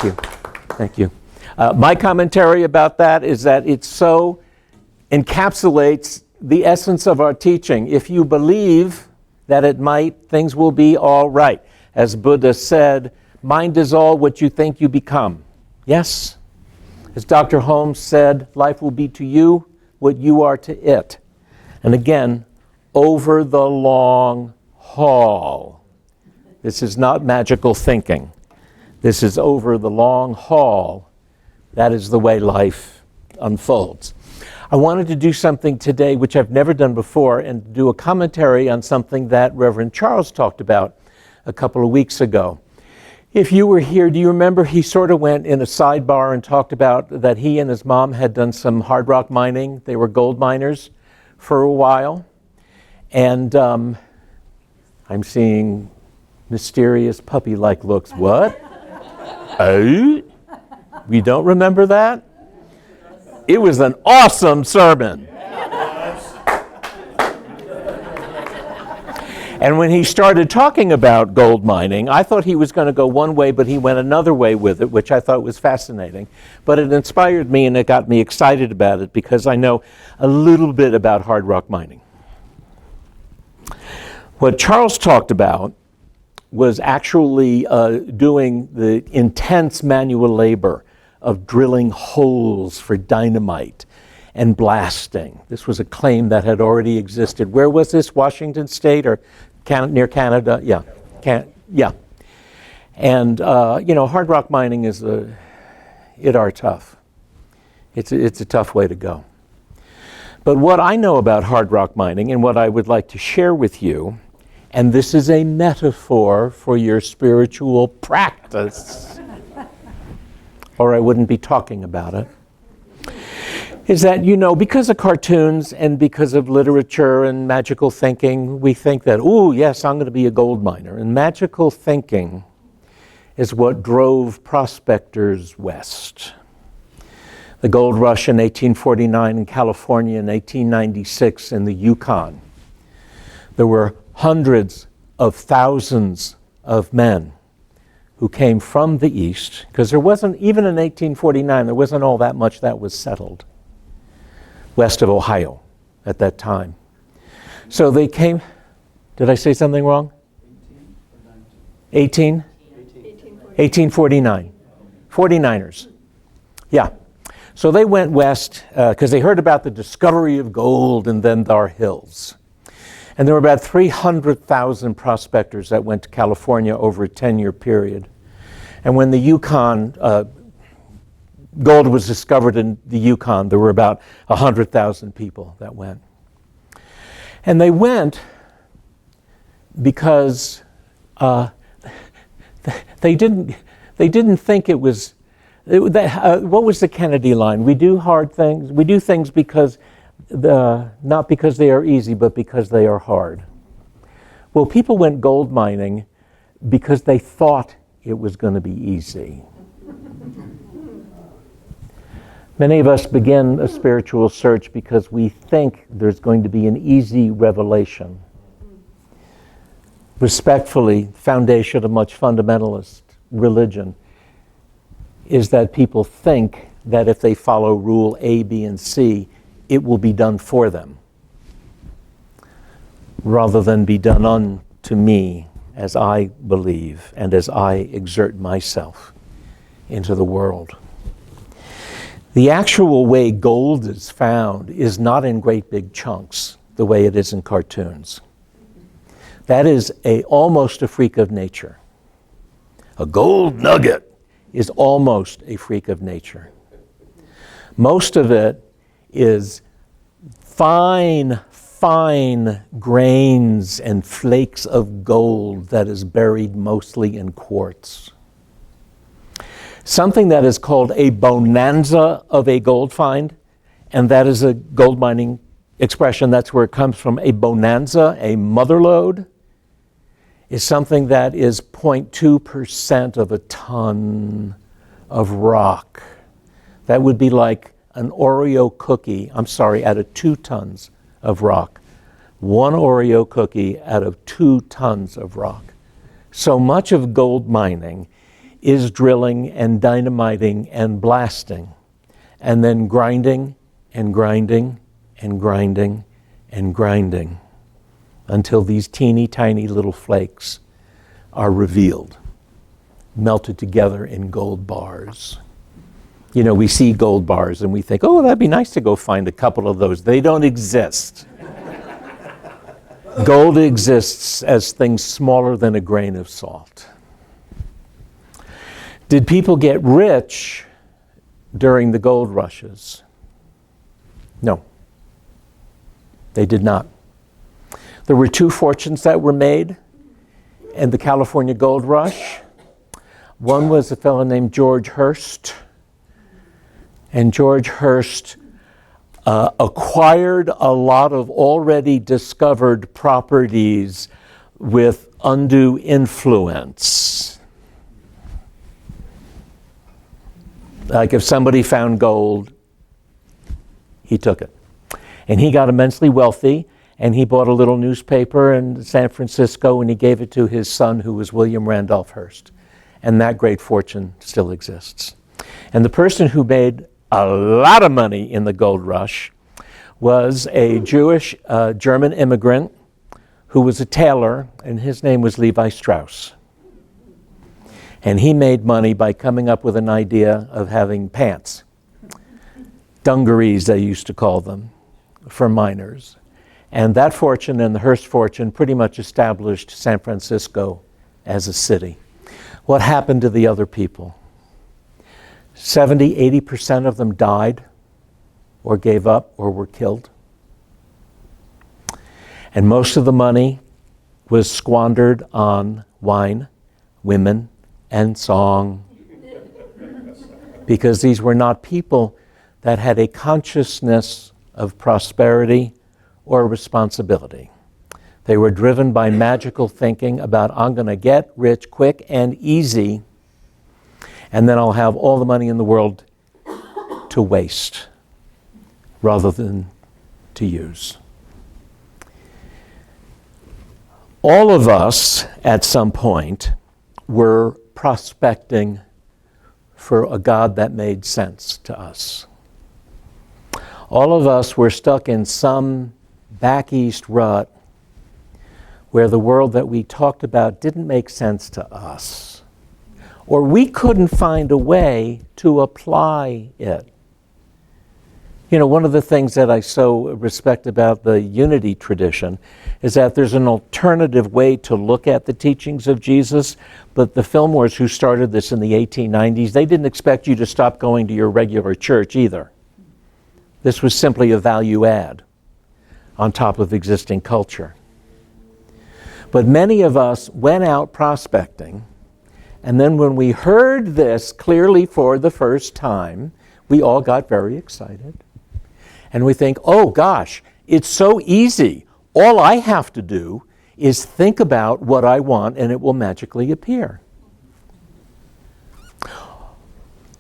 Thank you. Thank you. My commentary about that is that it so encapsulates the essence of our teaching. If you believe that it might, things will be all right. As Buddha said, mind is all what you think you become. Yes? As Dr. Holmes said, life will be to you what you are to it. And again, over the long haul. This is not magical thinking. This is over the long haul. That is the way life unfolds. I wanted to do something today which I've never done before, and do a commentary on something that Reverend Charles talked about a couple of weeks ago. If you were here, do you remember he sort of went in a sidebar and talked about that he and his mom had done some hard rock mining. They were gold miners for a while. And I'm seeing mysterious puppy-like looks. What? Oh? We don't remember that? It was an awesome sermon. And when he started talking about gold mining, I thought he was going to go one way, but he went another way with it, which I thought was fascinating. But it inspired me and it got me excited about it because I know a little bit about hard rock mining. What Charles talked about was actually doing the intense manual labor of drilling holes for dynamite and blasting. This was a claim that had already existed. Where was this? Washington State or near Canada? Yeah. Yeah. And, hard rock mining is tough. It's a tough way to go. But what I know about hard rock mining and what I would like to share with you, and this is a metaphor for your spiritual practice, or I wouldn't be talking about it, is that, because of cartoons and because of literature and magical thinking, we think that, oh, yes, I'm going to be a gold miner. And magical thinking is what drove prospectors west. The gold rush in 1849 in California, in 1896 in the Yukon. There were hundreds of thousands of men who came from the east, because there wasn't, even in 1849, there wasn't all that much that was settled west of Ohio at that time. So they came, did I say something wrong? 1849. 49ers. Yeah. So they went west because they heard about the discovery of gold in our hills. And there were about 300,000 prospectors that went to California over a 10-year period. And when the Yukon, gold was discovered in the Yukon, there were about 100,000 people that went. And they went because they didn't think it was, what was the Kennedy line? We do hard things, we do things because, not because they are easy, but because they are hard. Well, people went gold mining because they thought it was going to be easy. Many of us begin a spiritual search because we think there's going to be an easy revelation. Respectfully, the foundation of much fundamentalist religion is that people think that if they follow rule A, B, and C, it will be done for them, rather than be done unto me as I believe and as I exert myself into the world. The actual way gold is found is not in great big chunks, the way it is in cartoons. That is almost a freak of nature. A gold nugget is almost a freak of nature. Most of it is fine grains and flakes of gold that is buried mostly in quartz. Something that is called a bonanza of a gold find, and that is a gold mining expression, that's where it comes from. A bonanza, a motherlode, is something that is 0.2% of a ton of rock. That would be like an Oreo cookie, out of 2 tons of rock. 1 Oreo cookie out of 2 tons of rock. So much of gold mining is drilling and dynamiting and blasting, and then grinding and grinding and grinding and grinding until these teeny tiny little flakes are revealed, melted together in gold bars. You know, we see gold bars and we think, oh, that'd be nice to go find a couple of those. They don't exist. Gold exists as things smaller than a grain of salt. Did people get rich during the gold rushes? No, they did not. There were two fortunes that were made in the California gold rush. One was a fellow named George Hearst. And George Hearst acquired a lot of already discovered properties with undue influence. Like if somebody found gold, he took it. And he got immensely wealthy, and he bought a little newspaper in San Francisco, and he gave it to his son, who was William Randolph Hearst. And that great fortune still exists. And the person who made a lot of money in the gold rush was a Jewish German immigrant who was a tailor, and his name was Levi Strauss. And he made money by coming up with an idea of having pants, dungarees they used to call them, for miners. And that fortune and the Hearst fortune pretty much established San Francisco as a city. What happened to the other people? 70, 80% of them died or gave up or were killed. And most of the money was squandered on wine, women, and song. Because these were not people that had a consciousness of prosperity or responsibility. They were driven by magical thinking about, I'm going to get rich quick and easy, and then I'll have all the money in the world to waste rather than to use. All of us at some point were prospecting for a God that made sense to us. All of us were stuck in some back east rut where the world that we talked about didn't make sense to us, or we couldn't find a way to apply it. You know, one of the things that I so respect about the unity tradition is that there's an alternative way to look at the teachings of Jesus, but the Fillmores who started this in the 1890s, they didn't expect you to stop going to your regular church either. This was simply a value add on top of existing culture. But many of us went out prospecting, and then when we heard this clearly for the first time, we all got very excited. And we think, oh gosh, it's so easy. All I have to do is think about what I want and it will magically appear.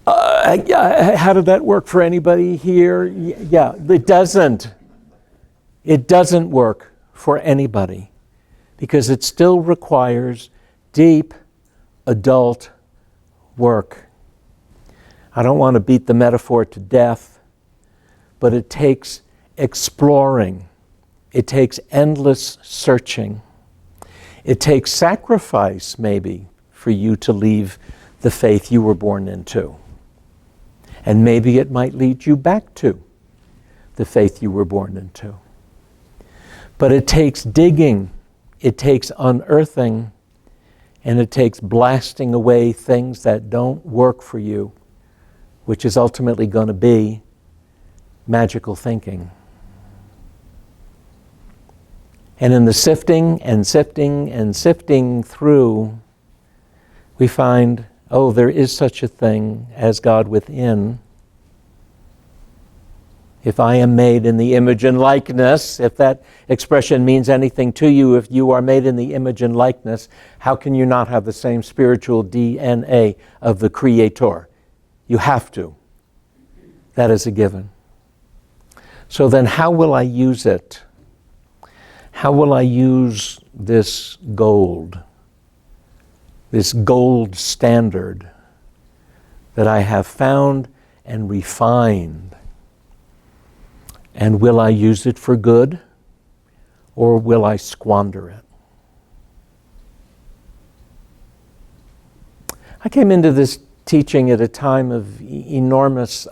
How did that work for anybody here? Yeah, it doesn't. It doesn't work for anybody because it still requires deep adult work. I don't want to beat the metaphor to death, but it takes exploring. It takes endless searching. It takes sacrifice, maybe, for you to leave the faith you were born into. And maybe it might lead you back to the faith you were born into. But it takes digging, it takes unearthing, and it takes blasting away things that don't work for you, which is ultimately going to be magical thinking. And in the sifting and sifting and sifting through, we find, oh, there is such a thing as God within. If I am made in the image and likeness, if that expression means anything to you, if you are made in the image and likeness, how can you not have the same spiritual DNA of the Creator? You have to. That is a given. So then how will I use it? How will I use this gold this gold standard that I have found and refined. And will I use it for good, or will I squander it? I came into this teaching at a time of enormous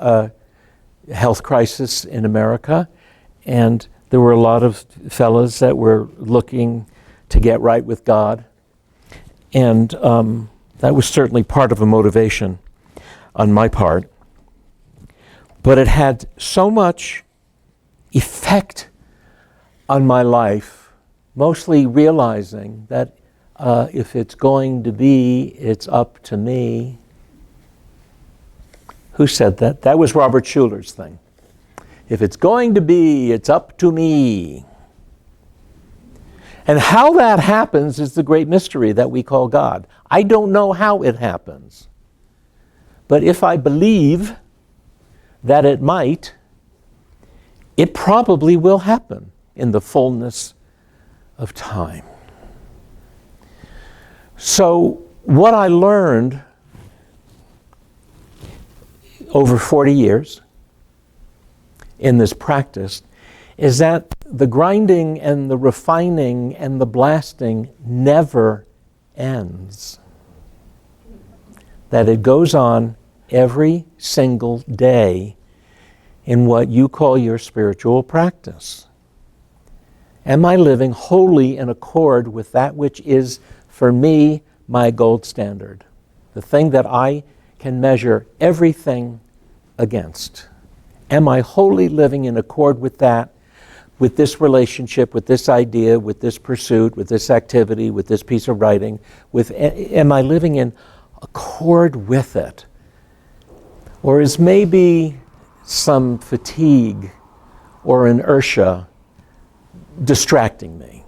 health crisis in America, and there were a lot of fellas that were looking to get right with God, and that was certainly part of a motivation on my part. But it had so much effect on my life, mostly realizing that if it's going to be, it's up to me. Who said that? That was Robert Schuller's thing. If it's going to be, it's up to me. And how that happens is the great mystery that we call God. I don't know how it happens. But if I believe that it might, it probably will happen in the fullness of time. So what I learned over 40 years in this practice is that the grinding and the refining and the blasting never ends. That it goes on every single day in what you call your spiritual practice. Am I living wholly in accord with that which is, for me, my gold standard? The thing that I can measure everything against. Am I wholly living in accord with that, with this relationship, with this idea, with this pursuit, with this activity, with this piece of writing? Am I living in accord with it? Or is maybe some fatigue or inertia distracting me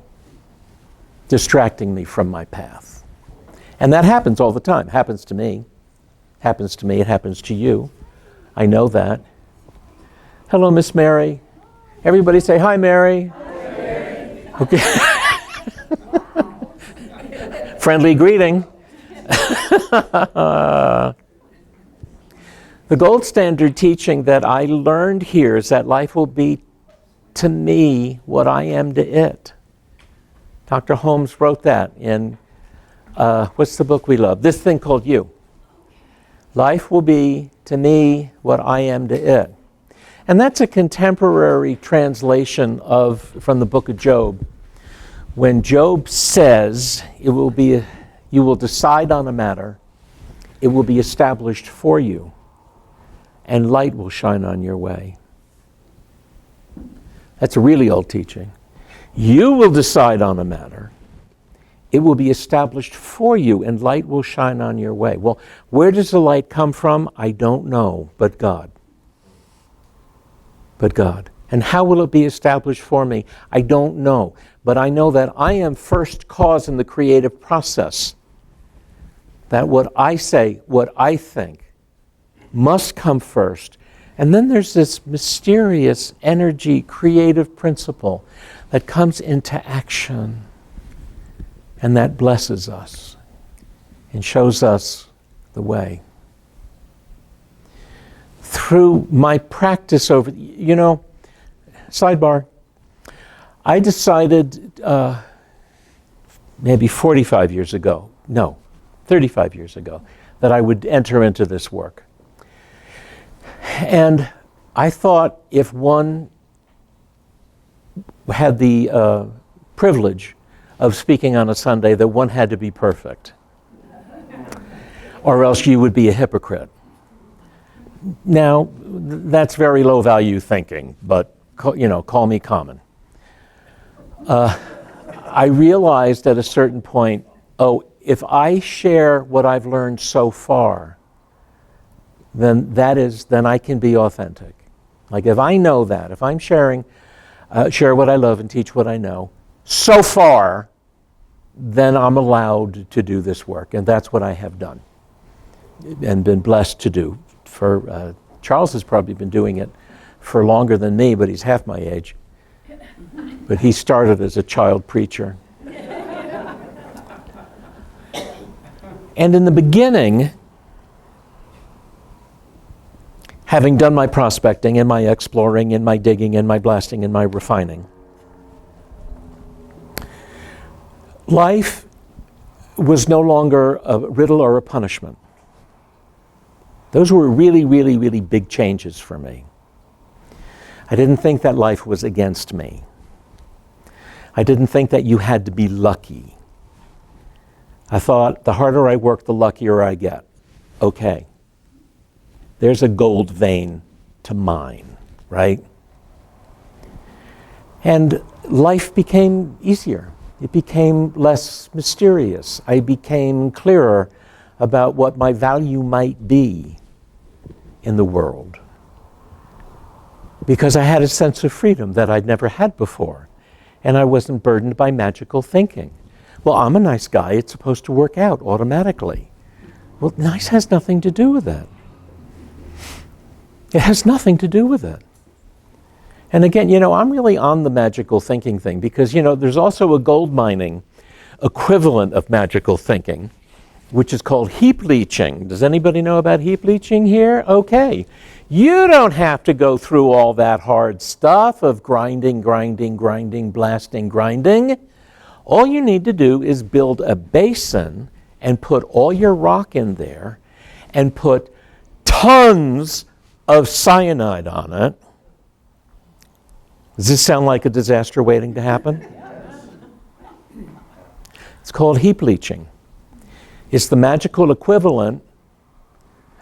from my path? And that happens all the time. Happens to me. Happens to me. It happens to you. I know that. Hello, Miss Mary. Everybody say, hi, Mary. Hi, Mary. Okay. Friendly greeting. The gold standard teaching that I learned here is that life will be to me what I am to it. Dr. Holmes wrote that in, what's the book we love? This Thing Called You. Life will be to me what I am to it. And that's a contemporary translation from the book of Job. When Job says, you will decide on a matter, it will be established for you, and light will shine on your way. That's a really old teaching. You will decide on a matter, it will be established for you, and light will shine on your way. Well, where does the light come from? I don't know, but God. But God. And how will it be established for me? I don't know. But I know that I am first cause in the creative process. That what I say, what I think, must come first. And then there's this mysterious energy, creative principle that comes into action and that blesses us and shows us the way. Through my practice sidebar, I decided maybe 35 years ago, 35 years ago, that I would enter into this work. And I thought if one had the privilege of speaking on a Sunday, that one had to be perfect, or else you would be a hypocrite. Now, that's very low value thinking, but call me common. I realized at a certain point, if I share what I've learned so far, then I can be authentic. Like if I know that, if I'm share what I love and teach what I know, so far, then I'm allowed to do this work. And that's what I have done and been blessed to do. Charles has probably been doing it for longer than me, but he's half my age. But he started as a child preacher. And in the beginning, having done my prospecting and my exploring and my digging and my blasting and my refining, life was no longer a riddle or a punishment. Those were really, really, really big changes for me. I didn't think that life was against me. I didn't think that you had to be lucky. I thought the harder I work, the luckier I get. Okay. There's a gold vein to mine, right? And life became easier. It became less mysterious. I became clearer about what my value might be in the world. Because I had a sense of freedom that I'd never had before. And I wasn't burdened by magical thinking. Well, I'm a nice guy. It's supposed to work out automatically. Well, nice has nothing to do with that. It has nothing to do with it. And again, I'm really on the magical thinking thing because, there's also a gold mining equivalent of magical thinking, which is called heap leaching. Does anybody know about heap leaching here? Okay. You don't have to go through all that hard stuff of grinding, blasting, grinding. All you need to do is build a basin and put all your rock in there and put tons of cyanide on it. Does this sound like a disaster waiting to happen? It's called heap leaching. It's the magical equivalent,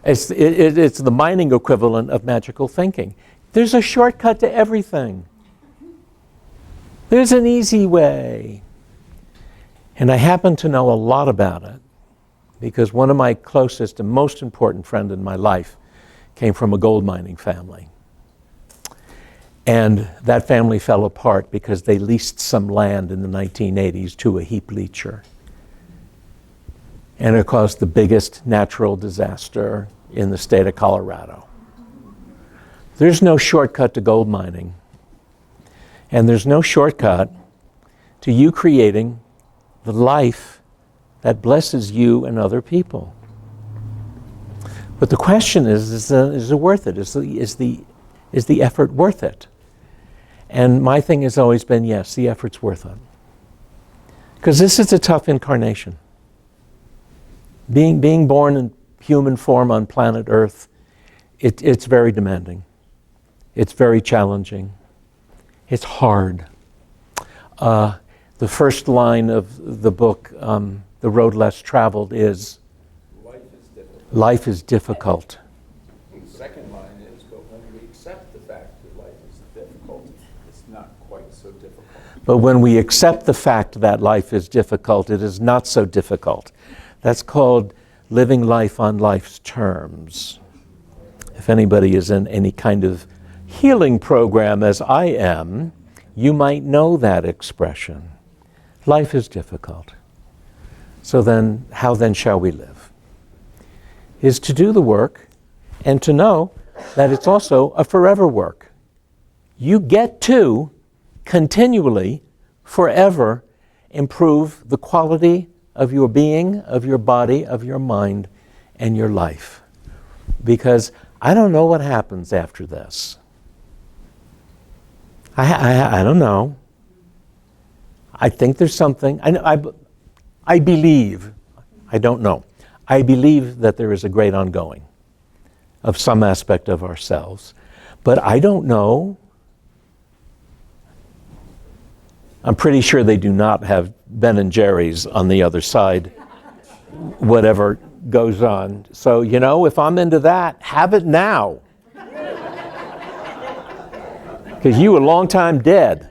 it's the mining equivalent of magical thinking. There's a shortcut to everything. There's an easy way. And I happen to know a lot about it because one of my closest and most important friends in my life came from a gold mining family. And that family fell apart because they leased some land in the 1980s to a heap leacher. And it caused the biggest natural disaster in the state of Colorado. There's no shortcut to gold mining. And there's no shortcut to you creating the life that blesses you and other people. But the question is it worth it? Is the effort worth it? And my thing has always been, yes, the effort's worth it. Because this is a tough incarnation. Being born in human form on planet Earth, it's very demanding. It's very challenging. It's hard. The first line of the book, The Road Less Traveled, is life is difficult. The second line is, but when we accept the fact that life is difficult, it's not quite so difficult. But when we accept the fact that life is difficult, it is not so difficult. That's called living life on life's terms. If anybody is in any kind of healing program, as I am, you might know that expression. Life is difficult. So then, how then shall we live? Is to do the work and to know that it's also a forever work. You get to continually, forever, improve the quality of your being, of your body, of your mind, and your life. Because I don't know what happens after this. I don't know. I think there's something. I believe, I don't know. I believe that there is a great ongoing of some aspect of ourselves. But I don't know. I'm pretty sure they do not have Ben and Jerry's on the other side, whatever goes on. So, if I'm into that, have it now. Because you a long time dead.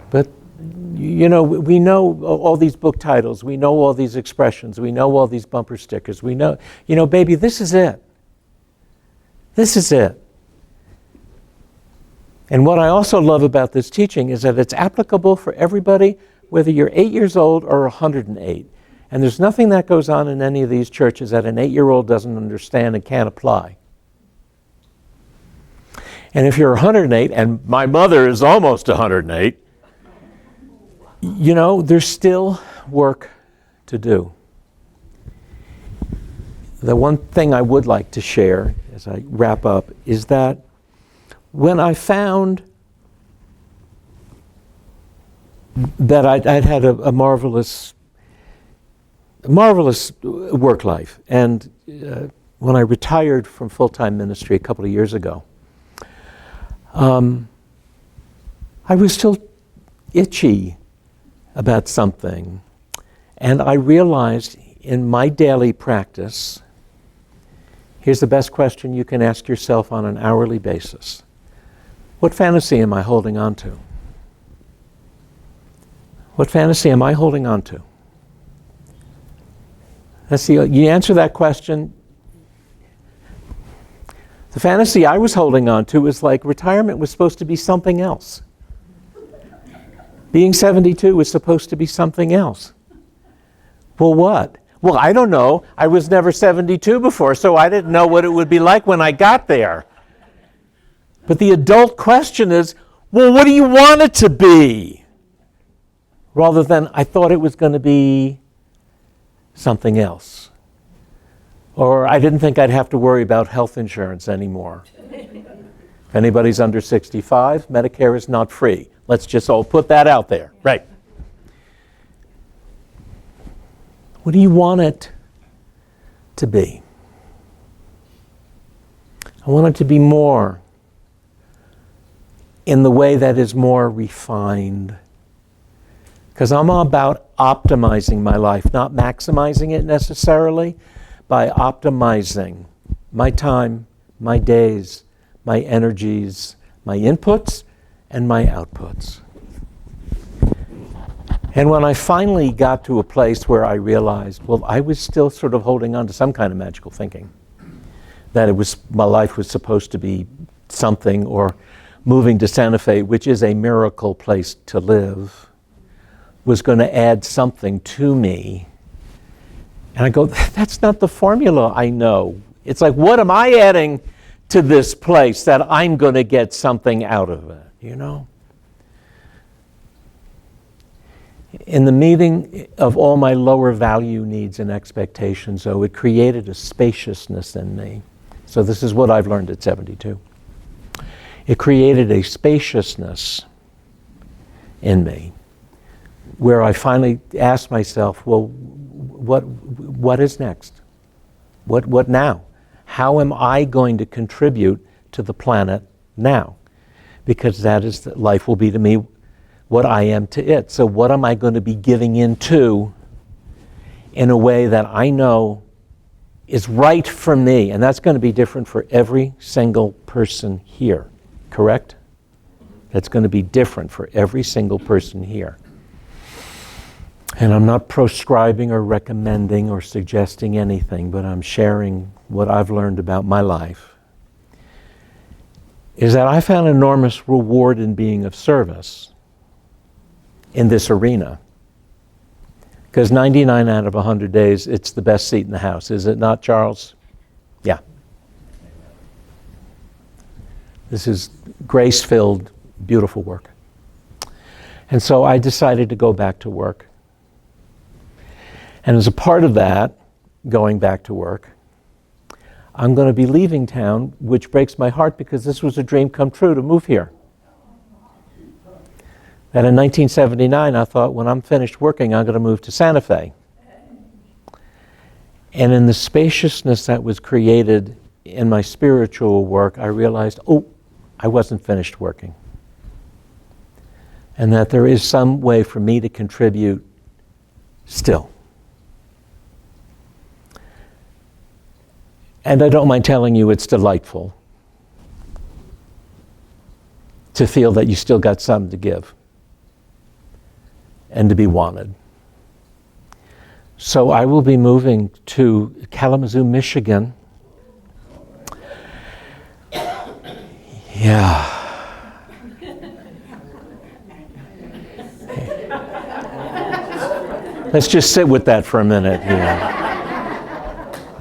But, we know all these book titles. We know all these expressions. We know all these bumper stickers. We know, baby, this is it. This is it. And what I also love about this teaching is that it's applicable for everybody, whether you're 8 years old or 108. And there's nothing that goes on in any of these churches that an 8-year-old doesn't understand and can't apply. And if you're 108, and my mother is almost 108, You know, there's still work to do. The one thing I would like to share as I wrap up is that when I found that I'd had a marvelous work life, and when I retired from full-time ministry a couple of years ago, I was still itchy about something, and I realized in my daily practice, here's the best question you can ask yourself on an hourly basis. What fantasy am I holding on to? What fantasy am I holding on to? You answer that question. The fantasy I was holding on to was like retirement was supposed to be something else. Being 72 was supposed to be something else. Well, what? Well, I don't know. I was never 72 before, so I didn't know what it would be like when I got there. But the adult question is, well, what do you want it to be? Rather than, I thought it was going to be something else. Or I didn't think I'd have to worry about health insurance anymore. If anybody's under 65, Medicare is not free. Let's just all put that out there. Right. What do you want it to be? I want it to be more in the way that is more refined. Because I'm all about optimizing my life, not maximizing it necessarily, by optimizing my time, my days, my energies, my inputs, and my outputs. And when I finally got to a place where I realized, well, I was still sort of holding on to some kind of magical thinking, that my life was supposed to be something, or moving to Santa Fe, which is a miracle place to live, was going to add something to me. And I go, that's not the formula I know. It's like, what am I adding to this place that I'm going to get something out of it, you know? In the meeting of all my lower value needs and expectations, though, it created a spaciousness in me. So this is what I've learned at 72. It created a spaciousness in me where I finally asked myself, well, what is next? What now? How am I going to contribute to the planet now? Because that is, life will be to me what I am to it. So what am I going to be giving into in a way that I know is right for me? And that's going to be different for every single person here, correct? That's going to be different for every single person here. And I'm not proscribing or recommending or suggesting anything, but I'm sharing what I've learned about my life, is that I found enormous reward in being of service in this arena. Because 99 out of 100 days, it's the best seat in the house, is it not, Charles? Yeah. This is grace-filled, beautiful work. And so I decided to go back to work. And as a part of that, going back to work, I'm going to be leaving town, which breaks my heart because this was a dream come true to move here. And in 1979, I thought, when I'm finished working, I'm going to move to Santa Fe. And in the spaciousness that was created in my spiritual work, I realized, I wasn't finished working. And that there is some way for me to contribute still. And I don't mind telling you, it's delightful to feel that you still got something to give and to be wanted. So I will be moving to Kalamazoo, Michigan. Yeah. Let's just sit with that for a minute here.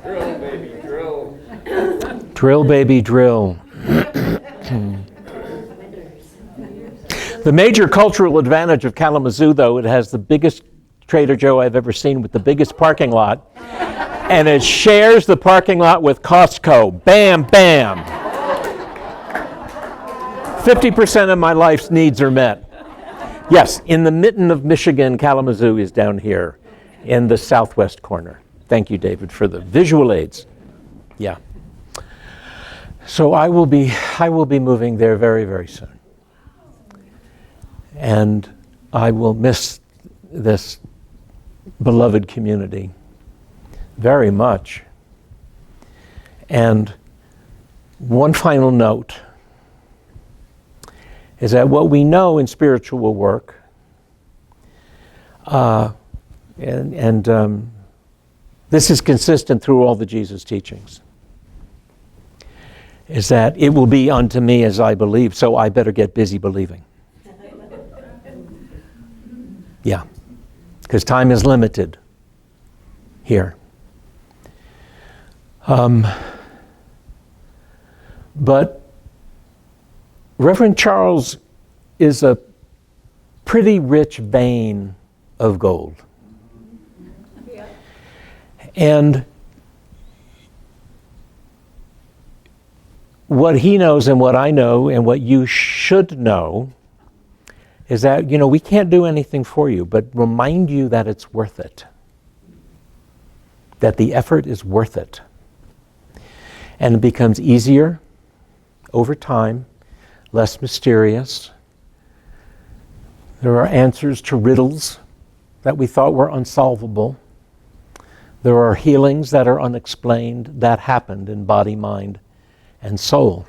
Drill, baby, drill. Drill, baby, drill. The major cultural advantage of Kalamazoo, though, it has the biggest Trader Joe I've ever seen with the biggest parking lot, and it shares the parking lot with Costco. Bam, bam. 50% of my life's needs are met. Yes, in the mitten of Michigan, Kalamazoo is down here in the southwest corner. Thank you, David, for the visual aids. Yeah. So I will be moving there very, very soon. And I will miss this beloved community very much. And one final note is that what we know in spiritual work, this is consistent through all the Jesus teachings, is that it will be unto me as I believe, so I better get busy believing. Yeah, because time is limited here. But Reverend Charles is a pretty rich vein of gold. Yeah. And what he knows and what I know and what you should know is that, we can't do anything for you, but remind you that it's worth it. That the effort is worth it. And it becomes easier over time, less mysterious. There are answers to riddles that we thought were unsolvable. There are healings that are unexplained that happened in body, mind, and soul.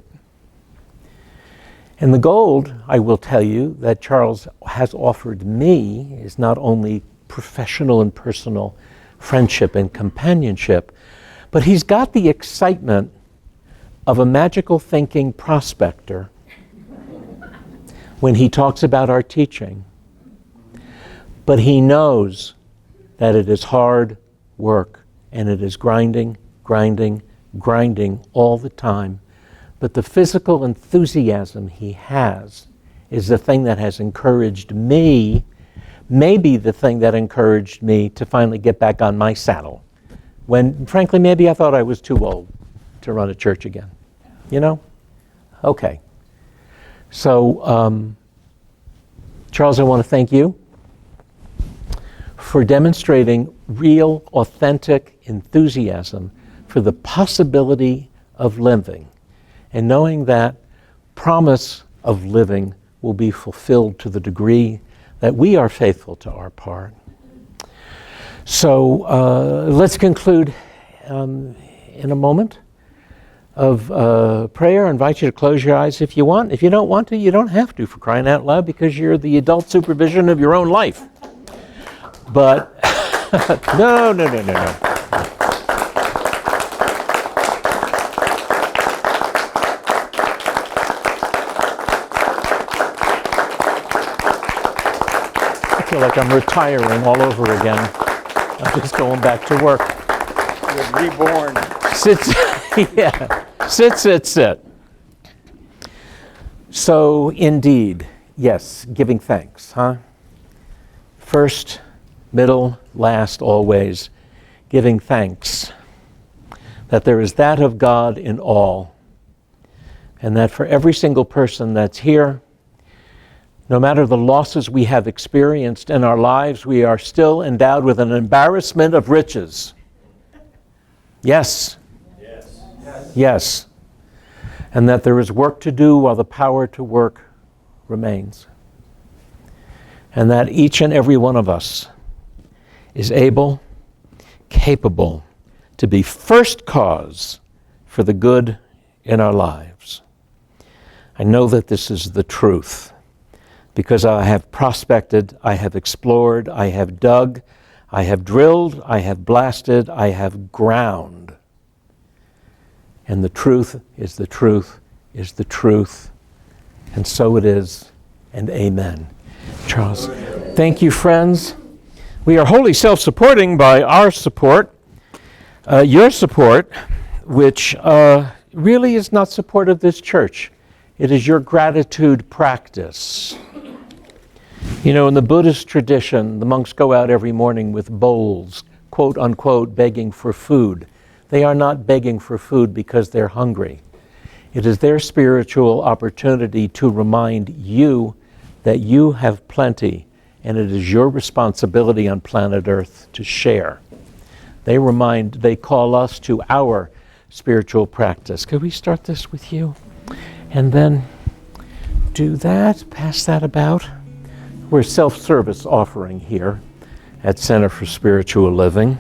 And the gold, I will tell you, that Charles has offered me is not only professional and personal friendship and companionship, but he's got the excitement of a magical thinking prospector when he talks about our teaching. But he knows that it is hard work and it is grinding all the time. But the physical enthusiasm he has is the thing that has encouraged me, maybe the thing that encouraged me to finally get back on my saddle. When, frankly, maybe I thought I was too old to run a church again. Okay. So, Charles, I want to thank you for demonstrating real, authentic enthusiasm for the possibility of living, and knowing that promise of living will be fulfilled to the degree that we are faithful to our part. So let's conclude in a moment of prayer. I invite you to close your eyes if you want. If you don't want to, you don't have to, for crying out loud, because you're the adult supervision of your own life. But no. I feel like I'm retiring all over again. I'm just going back to work. You're reborn. Sit. So, indeed, yes, giving thanks, huh? First, middle, last, always, giving thanks that there is that of God in all, and that for every single person that's here, no matter the losses we have experienced in our lives, we are still endowed with an embarrassment of riches. Yes. Yes. And that there is work to do while the power to work remains. And that each and every one of us is able, capable to be first cause for the good in our lives. I know that this is the truth, because I have prospected, I have explored, I have dug, I have drilled, I have blasted, I have ground. And the truth is the truth is the truth. And so it is, and amen. Charles, thank you, friends. We are wholly self-supporting by our support, your support, which really is not support of this church. It is your gratitude practice You know, in the Buddhist tradition, the monks go out every morning with bowls, quote unquote, begging for food. They are not begging for food because they're hungry. It is their spiritual opportunity to remind you that you have plenty, and it is your responsibility on planet Earth to share. They call us to our spiritual practice. Could we start this with you? And then do that, pass that about. We're a self-service offering here at Center for Spiritual Living.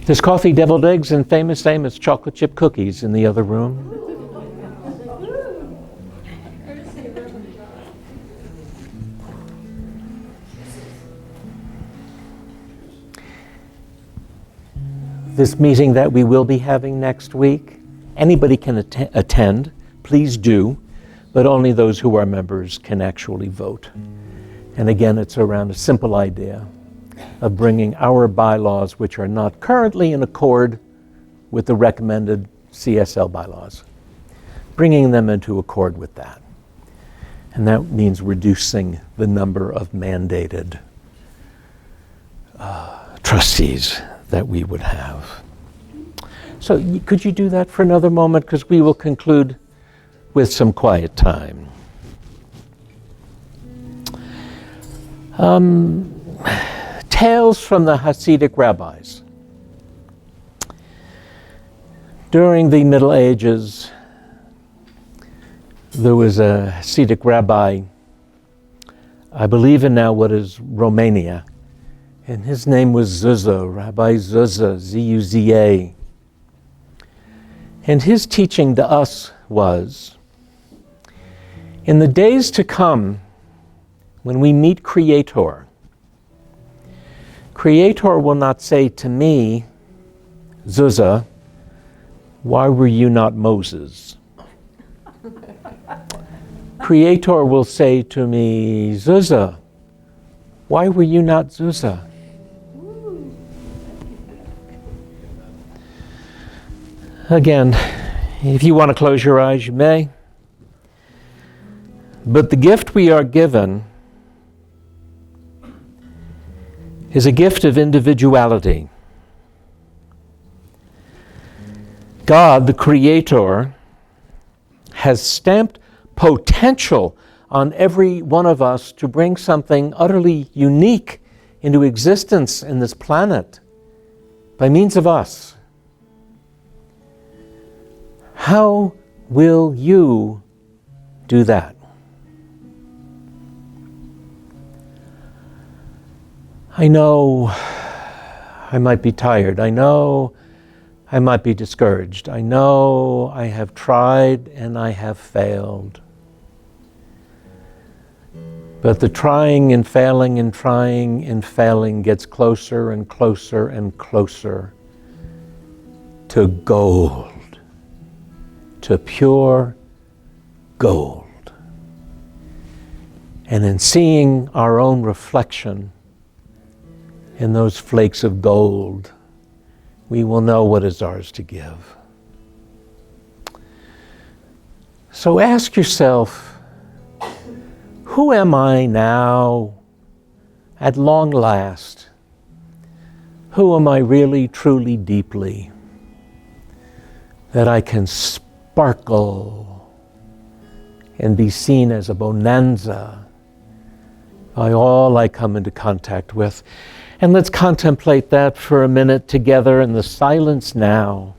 There's coffee, deviled eggs, and famous Amos chocolate chip cookies in the other room. This meeting that we will be having next week, anybody can attend, please do, but only those who are members can actually vote. And again, it's around a simple idea of bringing our bylaws, which are not currently in accord with the recommended CSL bylaws, bringing them into accord with that. And that means reducing the number of mandated trustees that we would have. So could you do that for another moment? Because we will conclude with some quiet time. Tales from the Hasidic rabbis. During the Middle Ages, there was a Hasidic rabbi, I believe in now what is Romania, and his name was Zuzza, Rabbi Zuzza, Z-U-Z-A. And his teaching to us was, in the days to come, when we meet Creator, Creator will not say to me, Zuzza, why were you not Moses? Creator will say to me, Zuzza, why were you not Zuzza? Again, if you want to close your eyes, you may. But the gift we are given is a gift of individuality. God, the Creator, has stamped potential on every one of us to bring something utterly unique into existence in this planet by means of us. How will you do that? I know I might be tired. I know I might be discouraged. I know I have tried and I have failed. But the trying and failing and trying and failing gets closer and closer and closer to gold, to pure gold. And in seeing our own reflection in those flakes of gold, we will know what is ours to give. So ask yourself, who am I now, at long last? Who am I really, truly, deeply, that I can sparkle and be seen as a bonanza by all I come into contact with? And let's contemplate that for a minute together in the silence now.